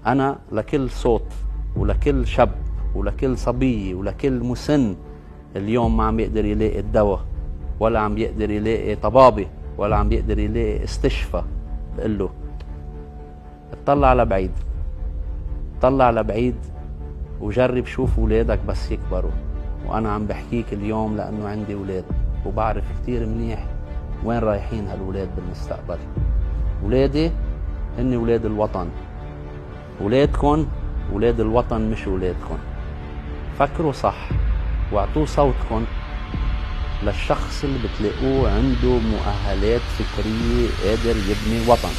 أنا لكل صوت ولكل شاب ولكل صبية ولكل مسن اليوم ما عم يقدر يلاقي الدواء، ولا عم يقدر يلاقي طبابة، ولا عم يقدر يلاقي استشفاء، بقول له اطلع لبعيد، طلع لبعيد وجرب شوف ولادك بس يكبروا. وأنا عم بحكيك اليوم لأنه عندي ولاد وبعرف كتير منيح وين رايحين هالولاد بالمستقبل. ولادي هن ولاد الوطن، ولادكن ولاد الوطن مش ولادكن. فكروا صح واعطوا صوتكن للشخص اللي بتلاقوه عنده مؤهلات فكرية قادر يبني وطن.